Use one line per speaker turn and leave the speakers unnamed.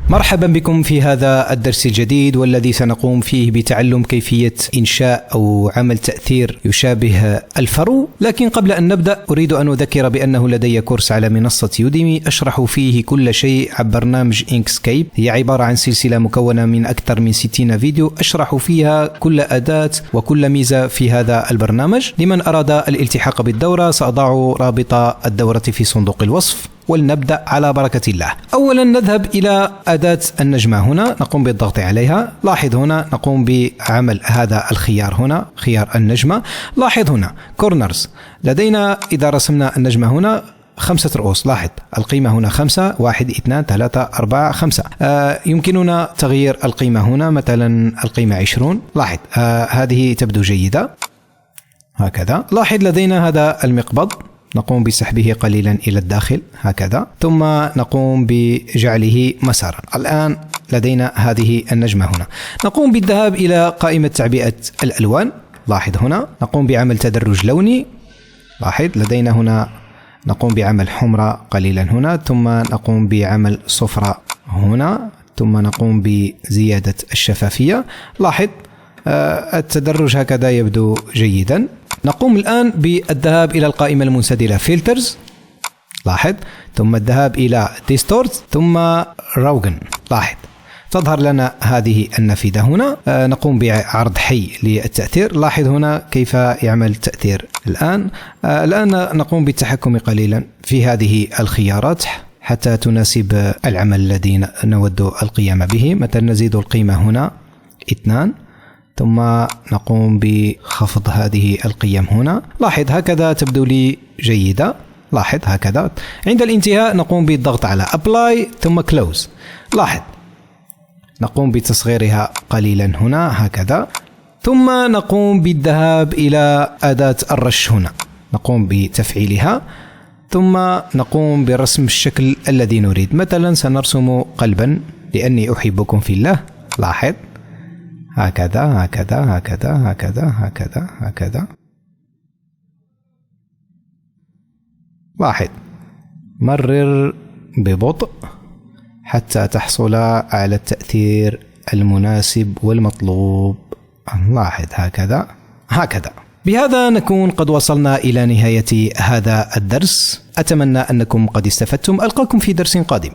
مرحبا بكم في هذا الدرس الجديد والذي سنقوم فيه بتعلم كيفية إنشاء أو عمل تأثير يشابه الفرو. لكن قبل أن نبدأ أريد أن أذكر بأنه لدي كورس على منصة يوديمي أشرح فيه كل شيء عن برنامج إنكسكيب. هي عبارة عن سلسلة مكونة من أكثر من 60 فيديو أشرح فيها كل أداة وكل ميزة في هذا البرنامج. لمن أراد الالتحاق بالدورة سأضع رابط الدورة في صندوق الوصف. ولنبدأ على بركة الله. أولا نذهب إلى أداة النجمة هنا، نقوم بالضغط عليها. لاحظ هنا نقوم بعمل هذا الخيار هنا، خيار النجمة. لاحظ هنا كورنرز، لدينا إذا رسمنا النجمة هنا 5 رؤوس. لاحظ القيمة هنا 5، 1 2 3 4 5. يمكننا تغيير القيمة هنا، مثلا القيمة 20. لاحظ هذه تبدو جيدة هكذا. لاحظ لدينا هذا المقبض، نقوم بسحبه قليلا إلى الداخل هكذا، ثم نقوم بجعله مسارا. الآن لدينا هذه النجمة هنا. نقوم بالذهاب إلى قائمة تعبئة الألوان. لاحظ هنا نقوم بعمل تدرج لوني. لاحظ لدينا هنا نقوم بعمل حمراء قليلا هنا، ثم نقوم بعمل صفراء هنا، ثم نقوم بزيادة الشفافية. لاحظ التدرج هكذا يبدو جيدا. نقوم الآن بالذهاب إلى القائمة المنسدلة فلترز. لاحظ، ثم الذهاب إلى ديستورت، ثم روغن. لاحظ تظهر لنا هذه النافذة هنا. نقوم بعرض حي للتأثير. لاحظ هنا كيف يعمل تأثير الآن نقوم بالتحكم قليلا في هذه الخيارات حتى تناسب العمل الذي نود القيام به. مثلا نزيد القيمة هنا 2، ثم نقوم بخفض هذه القيم هنا. لاحظ هكذا تبدو لي جيدة. لاحظ هكذا. عند الانتهاء نقوم بالضغط على Apply ثم Close. لاحظ نقوم بتصغيرها قليلا هنا هكذا، ثم نقوم بالذهاب إلى أداة الرش هنا، نقوم بتفعيلها، ثم نقوم برسم الشكل الذي نريد. مثلا سنرسم قلبا لأني أحبكم في الله. لاحظ هكذا هكذا هكذا هكذا هكذا هكذا. لاحظ مرر ببطء حتى تحصل على التأثير المناسب والمطلوب. لاحظ هكذا هكذا. بهذا نكون قد وصلنا إلى نهاية هذا الدرس. أتمنى أنكم قد استفدتم. ألقاكم في درس قادم.